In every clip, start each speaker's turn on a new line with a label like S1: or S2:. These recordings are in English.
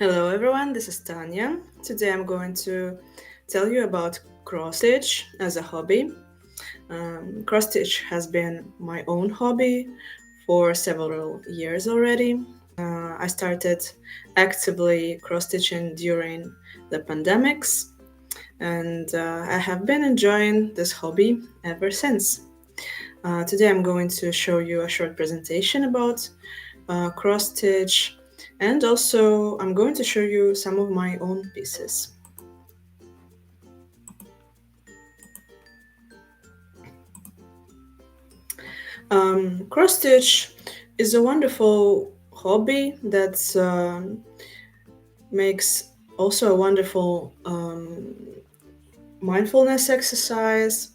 S1: Hello everyone, this is Tanya. Today I'm going to tell you about cross stitch as a hobby. Cross stitch has been my own hobby for several years already. I started actively cross stitching during the pandemics, and I have been enjoying this hobby ever since. Today I'm going to show you a short presentation about cross stitch, and also I'm going to show you some of my own pieces. Cross stitch is a wonderful hobby that makes also a wonderful mindfulness exercise.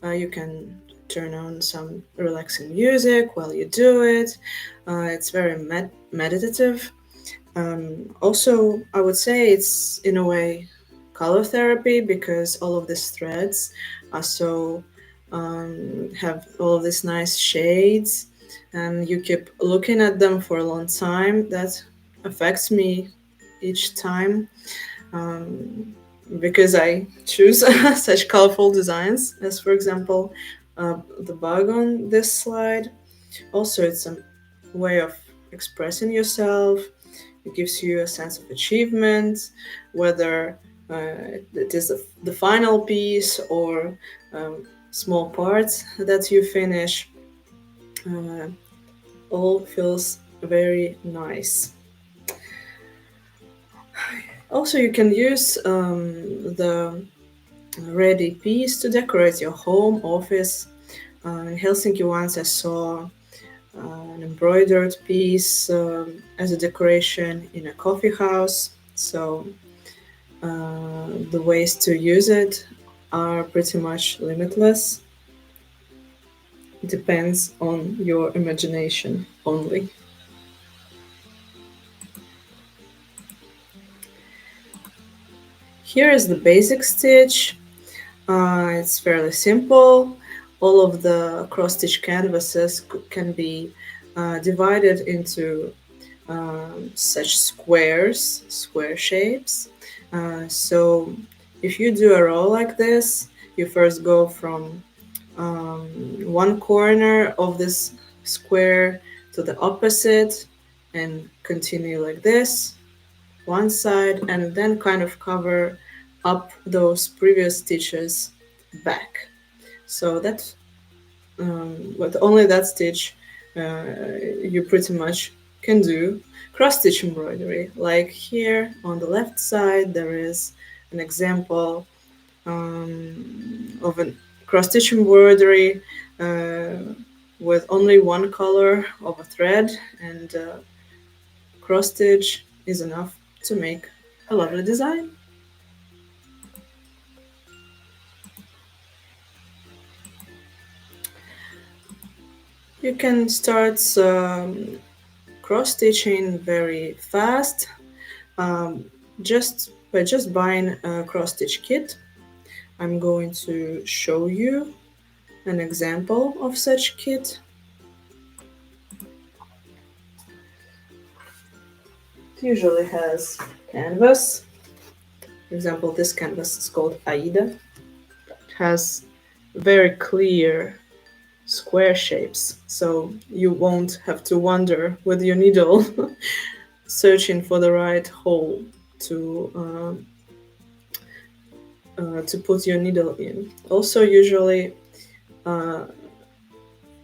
S1: You can turn on some relaxing music while you do it. It's very meditative. Also, I would say it's in a way color therapy because all of these threads are so have all of these nice shades, and you keep looking at them for a long time. That affects me each time because I choose such colorful designs, as for example, the bug on this slide. Also, it's a way of expressing yourself. It gives you a sense of achievement, whether it is the final piece or small parts that you finish. Uh, all feels very nice. Also, you can use the ready piece to decorate your home, office. In Helsinki, once I saw an embroidered piece as a decoration in a coffee house. So the ways to use it are pretty much limitless. It depends on your imagination only. Here is the basic stitch. It's fairly simple. All of the cross stitch canvases can be divided into such square shapes. So if you do a row like this, you first go from one corner of this square to the opposite and continue like this, one side, and then kind of cover up those previous stitches back. So that, with only that stitch, you pretty much can do cross stitch embroidery. Like here on the left side, there is an example of a cross stitch embroidery uh, with only one color of a thread, and cross stitch is enough to make a lovely design. You can start cross stitching very fast um, just buying a cross stitch kit. I'm going to show you an example of such kit. It usually has canvas. For example, this canvas is called Aida. It has very clear square shapes, so you won't have to wander with your needle searching for the right hole to put your needle in. Also, usually uh,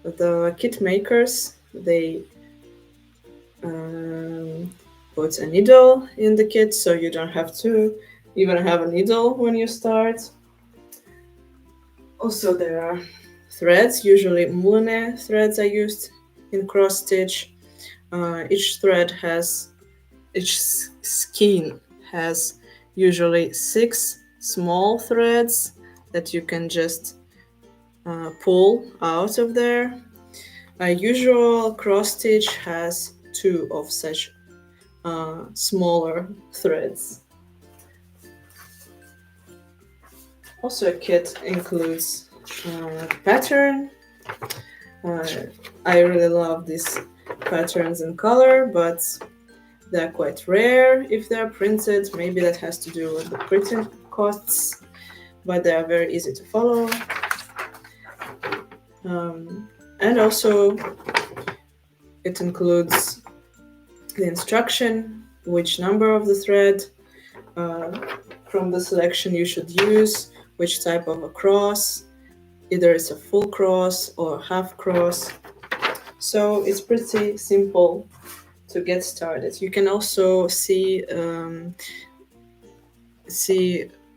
S1: the kit makers they um, put a needle in the kit, so you don't have to even have a needle when you start. Also, there are threads. Usually, moulinet threads are used in cross stitch. Each thread has each skein has usually 6 small threads that you can just pull out of there. A usual cross stitch has 2 of such smaller threads. Also, a kit includes pattern. Uh, I really love these patterns in color, but They're quite rare if they're printed. Maybe that has to do with the printing costs, but they are very easy to follow. And also, it includes the instruction, which number of the thread uh, from the selection you should use, which type of a cross, either it's a full cross or half cross. So it's pretty simple to get started. You can also see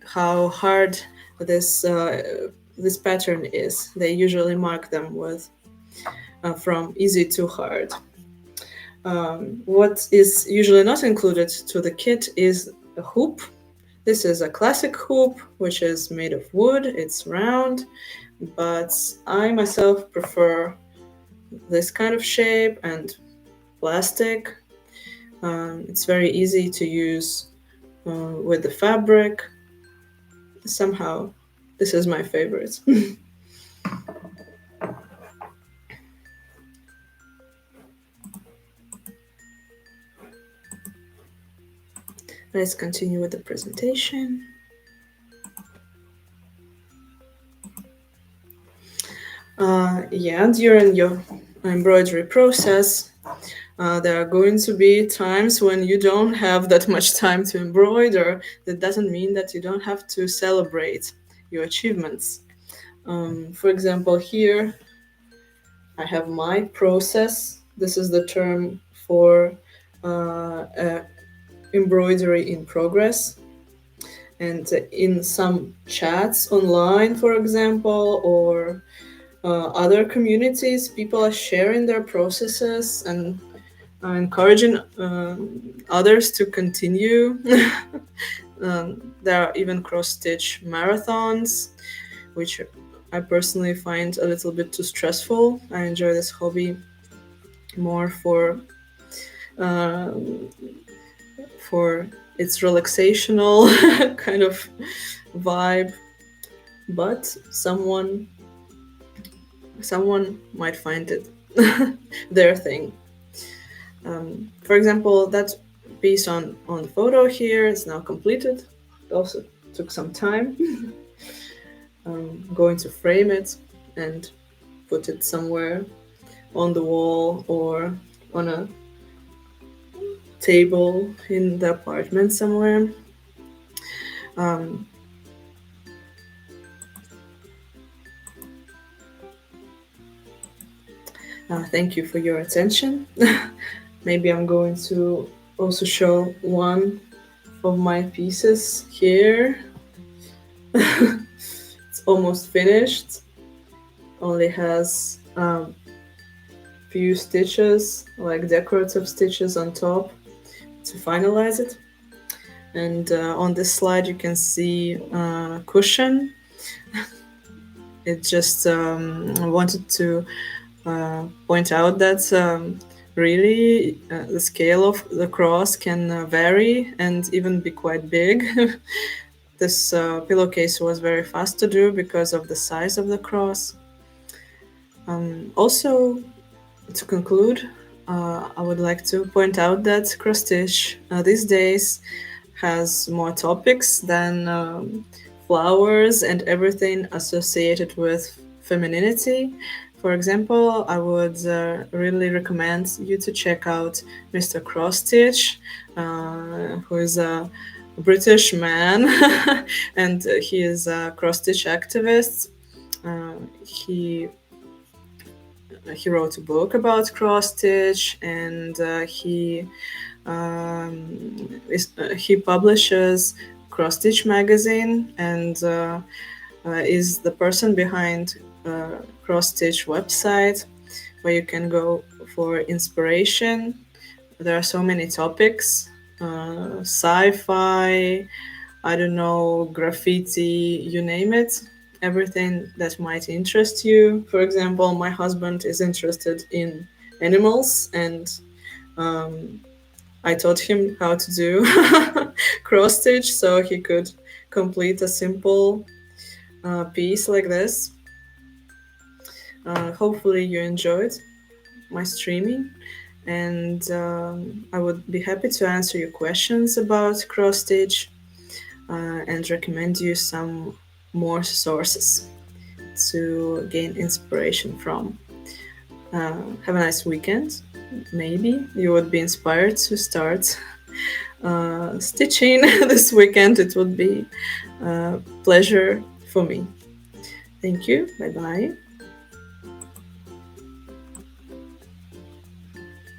S1: how hard this pattern is. They usually mark them with from easy to hard. What is usually not included to the kit is a hoop. This is a classic hoop, which is made of wood. It's round, but I myself prefer this kind of shape and plastic. It's very easy to use with the fabric. Somehow, this is my favorite. Let's continue with the presentation. During your embroidery process, there are going to be times when you don't have that much time to embroider. That doesn't mean that you don't have to celebrate your achievements. For example, here I have my process. This is the term for embroidery in progress. And in some chats online, for example, or other communities, people are sharing their processes and encouraging others to continue. There are even cross-stitch marathons, which I personally find a little bit too stressful. I enjoy this hobby more for its relaxational kind of vibe, but someone might find it their thing. For example, that piece on the photo here is now completed. It also took some time. I'm going to frame it and put it somewhere on the wall or on a table in the apartment somewhere. Thank you for your attention. Maybe I'm going to also show one of my pieces here. It's almost finished. Only has few stitches, like decorative stitches on top to finalize it. And on this slide you can see a cushion. It just wanted to point out that really the scale of the cross can vary and even be quite big. This pillowcase was very fast to do because of the size of the cross. Also, to conclude, I would like to point out that cross stitch these days has more topics than flowers and everything associated with femininity. For example, I would really recommend you to check out Mr. Cross-Stitch, who is a British man, and he is a cross-stitch activist. He wrote a book about cross-stitch, and he publishes Cross-Stitch magazine, and is the person behind Cross-Stitch website, where you can go for inspiration. There are so many topics, sci-fi, I don't know, graffiti, you name it, everything that might interest you. For example, my husband is interested in animals, and I taught him how to do cross stitch so he could complete a simple piece like this. Hopefully you enjoyed my streaming, and I would be happy to answer your questions about cross stitch and recommend you some more sources to gain inspiration from. Have a nice weekend. Maybe you would be inspired to start stitching this weekend. It would be a pleasure for me. Thank you. Bye bye.